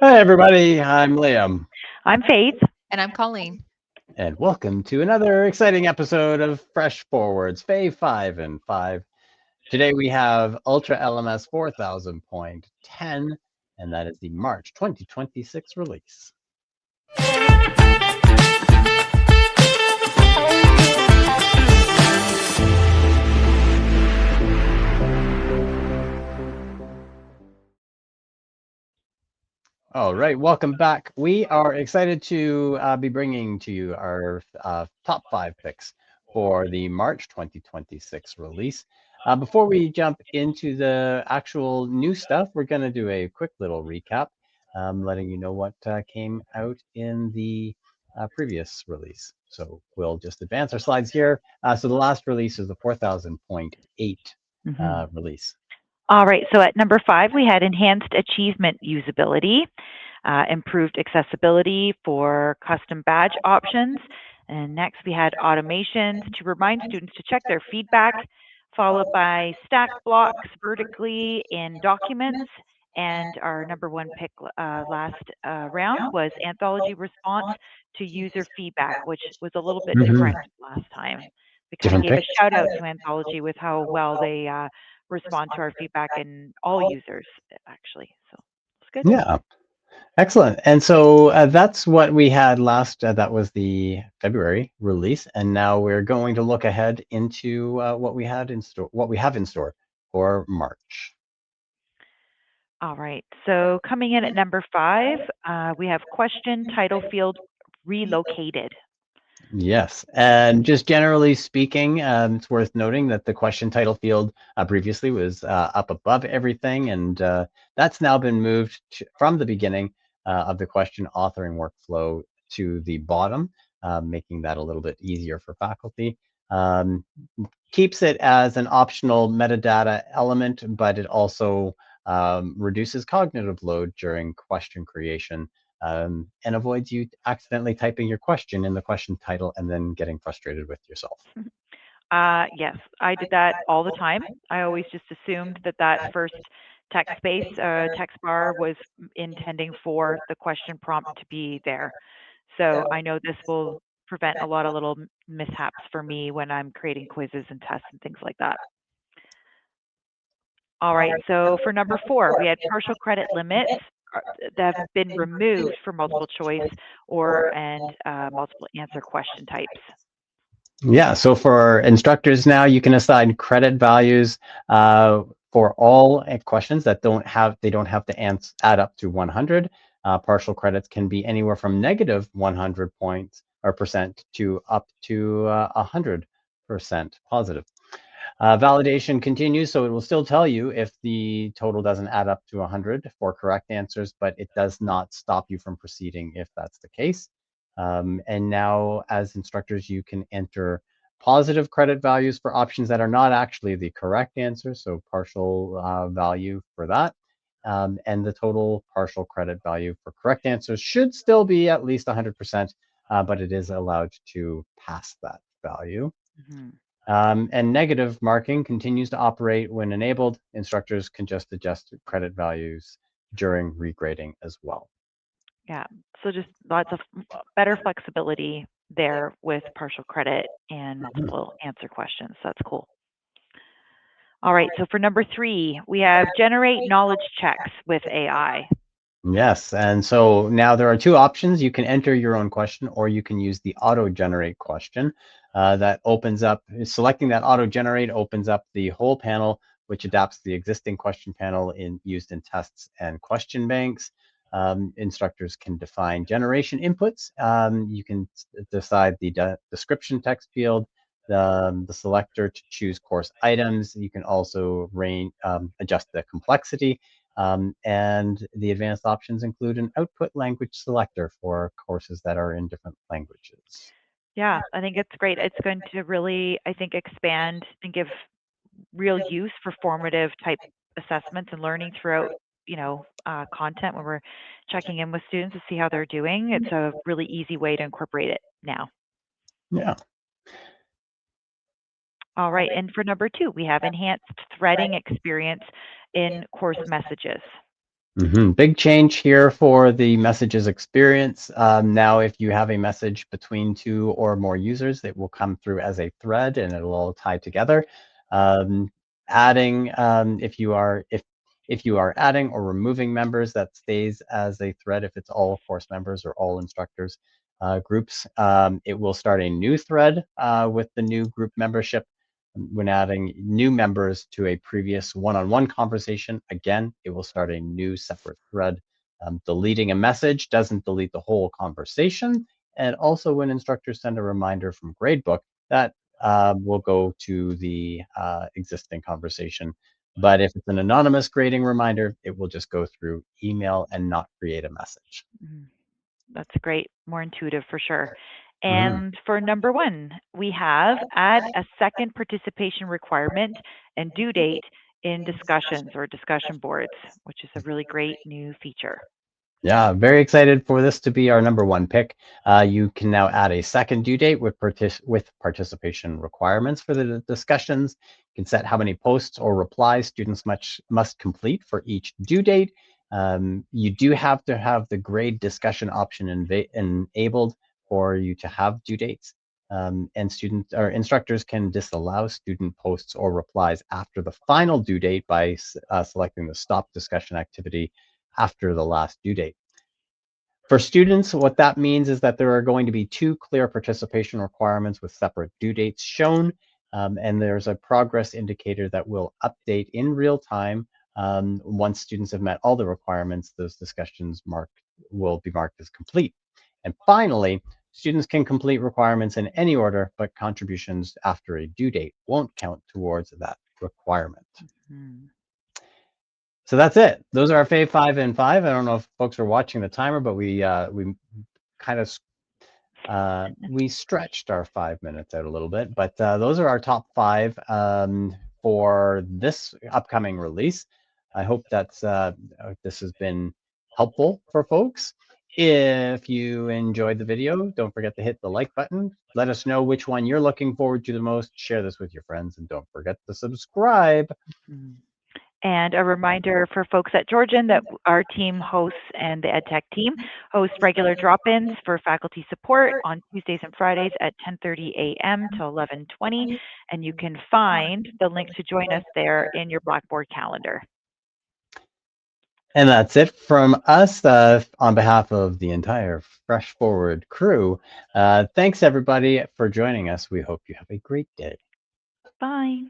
Hi, everybody. I'm Liam, I'm Faith. And I'm Colleen. and welcome to another exciting episode of Fresh Forwards, F5i5. Today we have Ultra LMS 4000.10, and that is the March 2026 release. All right, welcome back. We are excited to be bringing to you our top 5 picks for the March 2026 release. Before we jump into the actual new stuff, we're going to do a quick little recap, letting you know what came out in the previous release. So we'll just advance our slides here. So the last release is the 4000.8 release. All right, so at number 5, we had enhanced achievement usability, improved accessibility for custom badge options, and next we had automations to remind students to check their feedback, followed by stack blocks vertically in documents, and our number 1 pick last round was anthology response to user feedback, which was a little bit different last time. We kind of Different gave a pick. shout out to Anthology with how well they respond to our feedback and all users actually. So it's good. Yeah. Excellent. And so that's what we had last. That was the February release, and now we're going to look ahead into what we had in store, what we have in store for March. All right. So coming in at number 5, we have question title field relocated. Yes, and just generally speaking, it's worth noting that the question title field previously was up above everything, and that's now been moved from the beginning of the question authoring workflow to the bottom, making that a little bit easier for faculty. Um, Keeps it as an optional metadata element, but it also reduces cognitive load during question creation, and avoids you accidentally typing your question in the question title and then getting frustrated with yourself. Yes, I did that all the time. I always just assumed that that first text space, text bar was intending for the question prompt to be there. So I know this will prevent a lot of little mishaps for me when I'm creating quizzes and tests and things like that. All right, so for number 4, we had partial credit limits that have been removed for multiple choice or and multiple answer question types. Yeah, so for instructors now, you can assign credit values for all questions that they don't have to add up to 100. Partial credits can be anywhere from negative 100 points or percent to up to 100% positive. Validation continues, so it will still tell you if the total doesn't add up to 100 for correct answers, but it does not stop you from proceeding if that's the case. And now, as instructors, you can enter positive credit values for options that are not actually the correct answer, so partial value for that. And the total partial credit value for correct answers should still be at least 100%, but it is allowed to pass that value. Mhm. And negative marking continues to operate when enabled. Instructors can just adjust credit values during regrading as well. Yeah, so just lots of better flexibility there with partial credit and Mhm. multiple answer questions. That's cool. All right, so for number 3, we have generate knowledge checks with AI. Yes, and so now there are two options. You can enter your own question, or you can use the auto-generate question. That opens up, selecting that auto-generate opens up the whole panel, which adapts the existing question panel used in tests and question banks. Instructors can define generation inputs. You can decide the description text field, the selector to choose course items. You can also adjust the complexity, and the advanced options include an output language selector for courses that are in different languages. Yeah, I think it's great. It's going to really, I think, expand and give real use for formative type assessments and learning throughout, content when we're checking in with students to see how they're doing. It's a really easy way to incorporate it now. Yeah. All right, and for number 2, we have enhanced threading experience in course messages. Big change here for the messages experience. Now, if you have a message between 2 or more users, it will come through as a thread and it'll all tie together. Um, adding, if you are adding or removing members, that stays as a thread. If it's all course members or all instructors groups, it will start a new thread with the new group membership. When adding new members to a previous one-on-one conversation, again, it will start a new separate thread. Deleting a message doesn't delete the whole conversation. And also when instructors send a reminder from Gradebook, that will go to the existing conversation. But if it's an anonymous grading reminder, it will just go through email and not create a message. That's great. More intuitive for sure. Mhm. And for number 1, we have add a second participation requirement and due date in discussions or discussion boards, which is a really great new feature. Yeah, very excited for this to be our number 1 pick. You can now add a second due date with participation requirements for the discussions. You can set how many posts or replies students must complete for each due date. You do have to have the grade discussion option enabled for you to have due dates. And students or instructors can disallow student posts or replies after the final due date by selecting the stop discussion activity after the last due date. For students, what that means is that there are going to be 2 clear participation requirements with separate due dates shown, and there's a progress indicator that will update in real time. Once students have met all the requirements, those discussions will be marked as complete. And finally, students can complete requirements in any order, but contributions after a due date won't count towards that requirement. Hmm. So that's it. Those are our Fave 5 and 5. I don't know if folks are watching the timer, but we kind of we stretched our 5 minutes out a little bit. But those are our top 5 for this upcoming release. I hope that's this has been helpful for folks. If you enjoyed the video, don't forget to hit the like button. Let us know which one you're looking forward to the most. Share this with your friends, and don't forget to subscribe. And a reminder for folks at Georgian that our team hosts and the EdTech team hosts regular drop-ins for faculty support on Tuesdays and Fridays at 10:30 a.m. to 11:20, and you can find the link to join us there in your Blackboard calendar. And that's it from us on behalf of the entire Fresh Forward crew. Thanks, everybody, for joining us. We hope you have a great day. Bye.